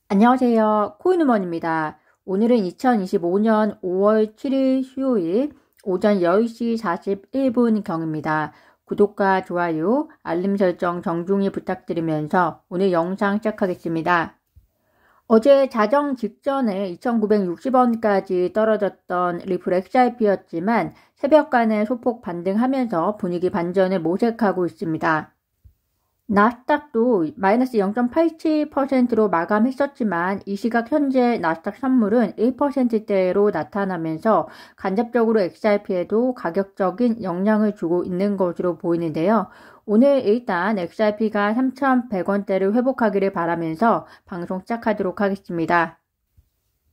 안녕하세요. 코인우먼입니다. 오늘은 2025년 5월 7일 수요일 오전 10시 41분경입니다. 구독과 좋아요, 알림 설정 정중히 부탁드리면서 오늘 영상 시작하겠습니다. 어제 자정 직전에 2,960원까지 떨어졌던 리플 XRP였지만 새벽간에 소폭 반등하면서 분위기 반전을 모색하고 있습니다. 나스닥도 마이너스 0.87%로 마감했었지만 이 시각 현재 나스닥 선물은 1%대로 나타나면서 간접적으로 XRP에도 가격적인 영향을 주고 있는 것으로 보이는데요. 오늘 일단 XRP가 3,100원대를 회복하기를 바라면서 방송 시작하도록 하겠습니다.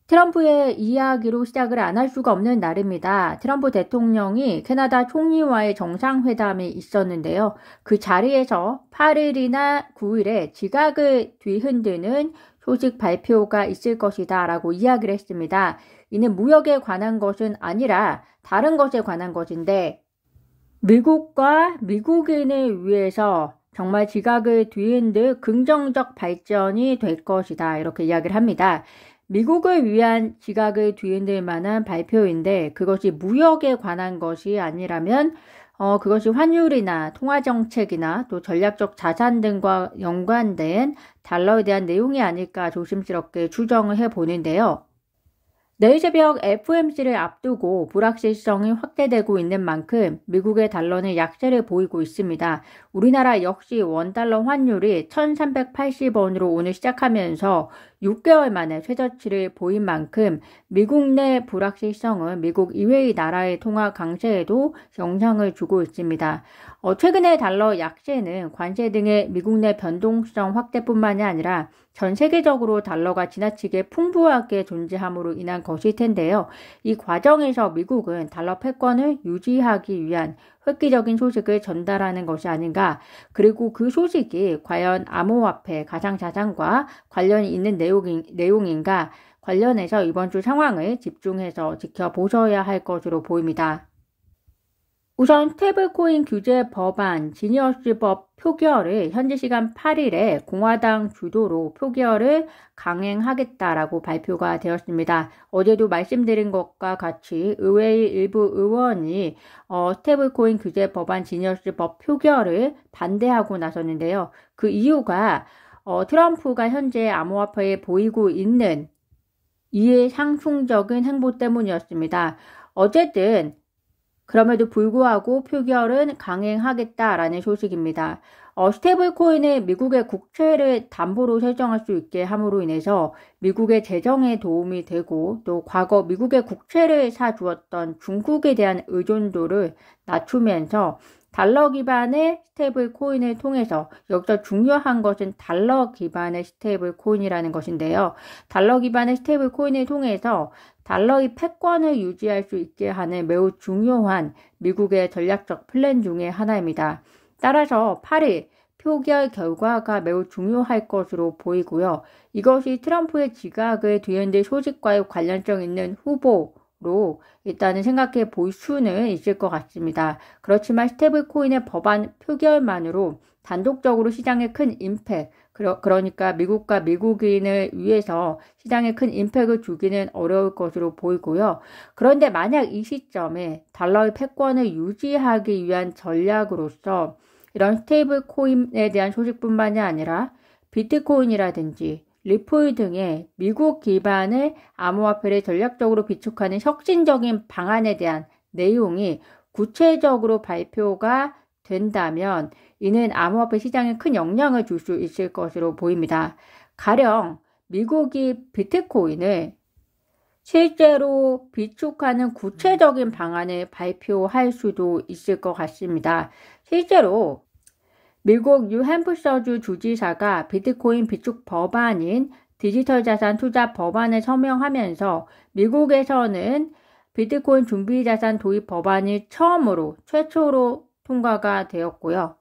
트럼프의 이야기로 시작을 안 할 수가 없는 날입니다. 트럼프 대통령이 캐나다 총리와의 정상회담이 있었는데요. 그 자리에서 8일이나 9일에 지각을 뒤흔드는 소식 발표가 있을 것이다 라고 이야기를 했습니다. 이는 무역에 관한 것은 아니라 다른 것에 관한 것인데 미국과 미국인을 위해서 정말 지각을 뒤흔들 긍정적 발전이 될 것이다 이렇게 이야기를 합니다. 미국을 위한 지각을 뒤흔들 만한 발표인데 그것이 무역에 관한 것이 아니라면 그것이 환율이나 통화정책이나 또 전략적 자산 등과 연관된 달러에 대한 내용이 아닐까 조심스럽게 추정을 해보는데요. 내일 새벽 FOMC를 앞두고 불확실성이 확대되고 있는 만큼 미국의 달러는 약세를 보이고 있습니다. 우리나라 역시 원달러 환율이 1,380원으로 오늘 시작하면서 6개월 만에 최저치를 보인 만큼 미국 내 불확실성은 미국 이외의 나라의 통화 강세에도 영향을 주고 있습니다. 최근의 달러 약세는 관세 등의 미국 내 변동성 확대뿐만이 아니라 전 세계적으로 달러가 지나치게 풍부하게 존재함으로 인한 것일 텐데요. 이 과정에서 미국은 달러 패권을 유지하기 위한 획기적인 소식을 전달하는 것이 아닌가. 그리고 그 소식이 과연 암호화폐, 가상자산과 관련이 있는 내용인가 관련해서 이번 주 상황을 집중해서 지켜보셔야 할 것으로 보입니다. 우선 스테이블코인 규제 법안 지니어스법 표결을 현지 시간 8일에 공화당 주도로 표결을 강행하겠다라고 발표가 되었습니다. 어제도 말씀드린 것과 같이 의회의 일부 의원이 스테이블코인 규제 법안 지니어스법 표결을 반대하고 나섰는데요. 그 이유가 트럼프가 현재 암호화폐에 보이고 있는 이해 상승적인 행보 때문이었습니다. 어쨌든 그럼에도 불구하고 표결은 강행하겠다라는 소식입니다. 스테이블코인을 미국의 국채를 담보로 설정할 수 있게 함으로 인해서 미국의 재정에 도움이 되고 또 과거 미국의 국채를 사주었던 중국에 대한 의존도를 낮추면서 달러 기반의 스테이블 코인을 통해서 여기서 중요한 것은 달러 기반의 스테이블 코인이라는 것인데요. 달러 기반의 스테이블 코인을 통해서 달러의 패권을 유지할 수 있게 하는 매우 중요한 미국의 전략적 플랜 중의 하나입니다. 따라서 8일 표결 결과가 매우 중요할 것으로 보이고요. 이것이 트럼프의 지각을 뒤흔들 소식과의 관련성 있는 후보로 일단은 생각해 볼 수는 있을 것 같습니다. 그렇지만 스테이블 코인의 법안 표결만으로 단독적으로 시장에 큰 임팩트, 그러니까 미국과 미국인을 위해서 시장에 큰 임팩트를 주기는 어려울 것으로 보이고요. 그런데 만약 이 시점에 달러의 패권을 유지하기 위한 전략으로서 이런 스테이블 코인에 대한 소식뿐만이 아니라 비트코인이라든지 리플 등의 미국 기반의 암호화폐를 전략적으로 비축하는 혁신적인 방안에 대한 내용이 구체적으로 발표가 된다면 이는 암호화폐 시장에 큰 영향을 줄 수 있을 것으로 보입니다. 가령 미국이 비트코인을 실제로 비축하는 구체적인 방안을 발표할 수도 있을 것 같습니다. 실제로 미국 뉴햄프셔주 주지사가 비트코인 비축 법안인 디지털 자산 투자 법안을 서명하면서 미국에서는 비트코인 준비 자산 도입 법안이 최초로 통과가 되었고요.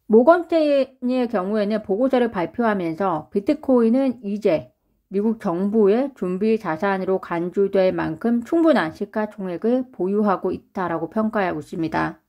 모건스테인의 경우에는 보고서를 발표하면서 비트코인은 이제 미국 정부의 준비 자산으로 간주될 만큼 충분한 시가총액을 보유하고 있다라고 평가하고 있습니다.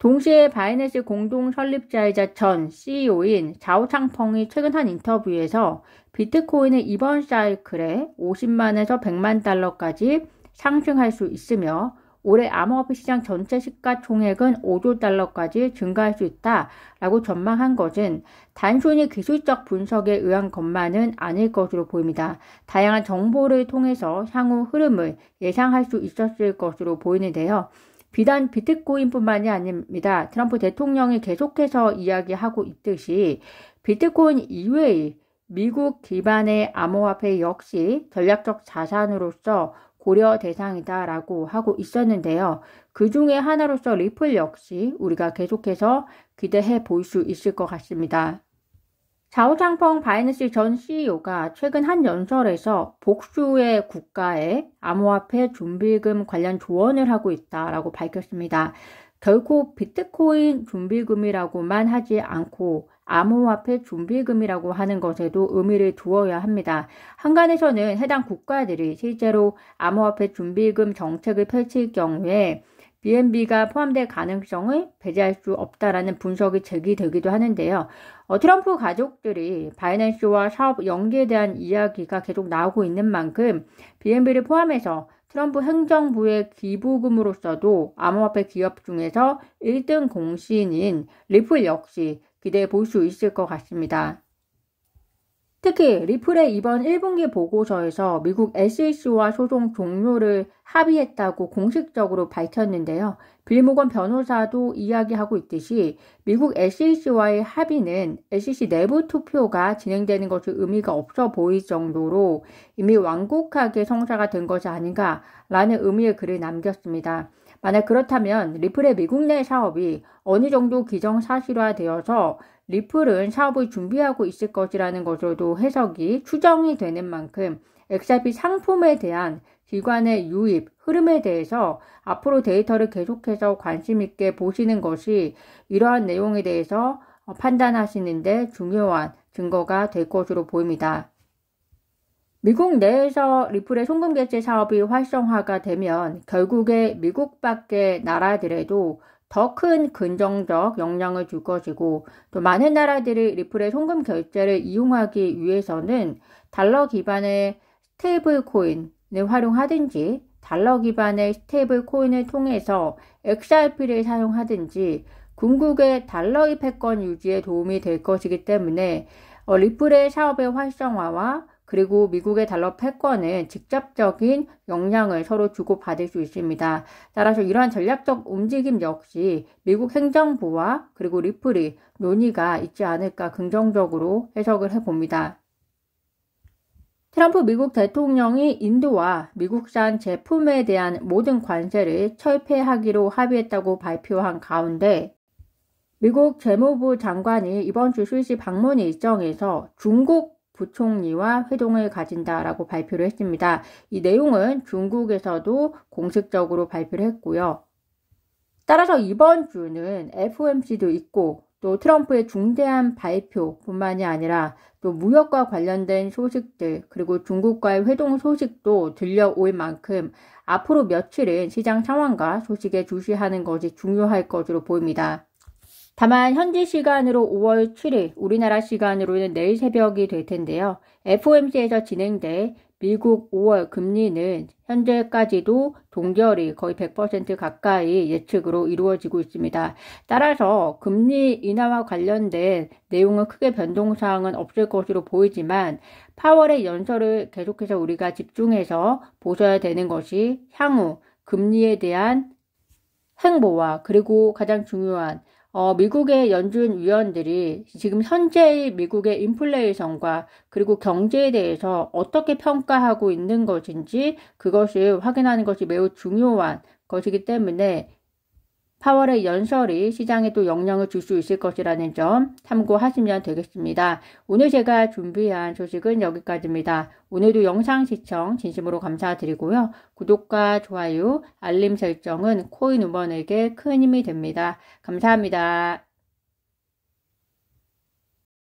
동시에 바이낸스 공동 설립자이자 전 CEO인 자오창펑이 최근 한 인터뷰에서 비트코인의 이번 사이클에 50만에서 100만 달러까지 상승할 수 있으며 올해 암호화폐 시장 전체 시가총액은 5조 달러까지 증가할 수 있다라고 전망한 것은 단순히 기술적 분석에 의한 것만은 아닐 것으로 보입니다. 다양한 정보를 통해서 향후 흐름을 예상할 수 있었을 것으로 보이는데요. 비단 비트코인뿐만이 아닙니다. 트럼프 대통령이 계속해서 이야기하고 있듯이 비트코인 이외의 미국 기반의 암호화폐 역시 전략적 자산으로서 고려 대상이다라고 하고 있었는데요. 그 중에 하나로서 리플 역시 우리가 계속해서 기대해 볼 수 있을 것 같습니다. 자오창펑 바이낸스 전 CEO가 최근 한 연설에서 복수의 국가에 암호화폐 준비금 관련 조언을 하고 있다라고 밝혔습니다. 결코 비트코인 준비금이라고만 하지 않고 암호화폐 준비금이라고 하는 것에도 의미를 두어야 합니다. 한간에서는 해당 국가들이 실제로 암호화폐 준비금 정책을 펼칠 경우에 BNB가 포함될 가능성을 배제할 수 없다라는 분석이 제기되기도 하는데요. 트럼프 가족들이 바이낸스와 사업 연계에 대한 이야기가 계속 나오고 있는 만큼 BNB를 포함해서 트럼프 행정부의 기부금으로서도 암호화폐 기업 중에서 1등 공신인 리플 역시 기대해 볼 수 있을 것 같습니다. 특히 리플의 이번 1분기 보고서에서 미국 SEC와 소송 종료를 합의했다고 공식적으로 밝혔는데요. 빌 모건 변호사도 이야기하고 있듯이 미국 SEC와의 합의는 SEC 내부 투표가 진행되는 것이 의미가 없어 보일 정도로 이미 완곡하게 성사가 된 것이 아닌가라는 의미의 글을 남겼습니다. 만약 그렇다면 리플의 미국 내 사업이 어느 정도 기정사실화되어서 리플은 사업을 준비하고 있을 것이라는 것으로도 해석이 추정이 되는 만큼 XRP 상품에 대한 기관의 유입, 흐름에 대해서 앞으로 데이터를 계속해서 관심 있게 보시는 것이 이러한 내용에 대해서 판단하시는데 중요한 증거가 될 것으로 보입니다. 미국 내에서 리플의 송금 결제 사업이 활성화가 되면 결국에 미국 밖의 나라들에도 더 큰 긍정적 영향을 줄 것이고 또 많은 나라들이 리플의 송금 결제를 이용하기 위해서는 달러 기반의 스테이블 코인을 활용하든지 달러 기반의 스테이블 코인을 통해서 XRP를 사용하든지 궁극의 달러의 패권 유지에 도움이 될 것이기 때문에 리플의 사업의 활성화와 그리고 미국의 달러 패권은 직접적인 영향을 서로 주고받을 수 있습니다. 따라서 이러한 전략적 움직임 역시 미국 행정부와 그리고 리플이 논의가 있지 않을까 긍정적으로 해석을 해봅니다. 트럼프 미국 대통령이 인도와 미국산 제품에 대한 모든 관세를 철폐하기로 합의했다고 발표한 가운데 미국 재무부 장관이 이번 주 스위스 방문 일정에서 중국 부총리와 회동을 가진다라고 발표를 했습니다. 이 내용은 중국에서도 공식적으로 발표를 했고요. 따라서 이번 주는 FOMC도 있고 또 트럼프의 중대한 발표뿐만이 아니라 또 무역과 관련된 소식들 그리고 중국과의 회동 소식도 들려올 만큼 앞으로 며칠은 시장 상황과 소식에 주시하는 것이 중요할 것으로 보입니다. 다만 현지 시간으로 5월 7일, 우리나라 시간으로는 내일 새벽이 될 텐데요. FOMC에서 진행된 미국 5월 금리는 현재까지도 동결이 거의 100% 가까이 예측으로 이루어지고 있습니다. 따라서 금리 인하와 관련된 내용은 크게 변동사항은 없을 것으로 보이지만 파월의 연설을 계속해서 우리가 집중해서 보셔야 되는 것이 향후 금리에 대한 행보와 그리고 가장 중요한 미국의 연준 위원들이 지금 현재의 미국의 인플레이션과 그리고 경제에 대해서 어떻게 평가하고 있는 것인지 그것을 확인하는 것이 매우 중요한 것이기 때문에 파월의 연설이 시장에 또 영향을 줄 수 있을 것이라는 점 참고하시면 되겠습니다. 오늘 제가 준비한 소식은 여기까지입니다. 오늘도 영상 시청 진심으로 감사드리고요. 구독과 좋아요, 알림 설정은 코인우먼에게 큰 힘이 됩니다. 감사합니다.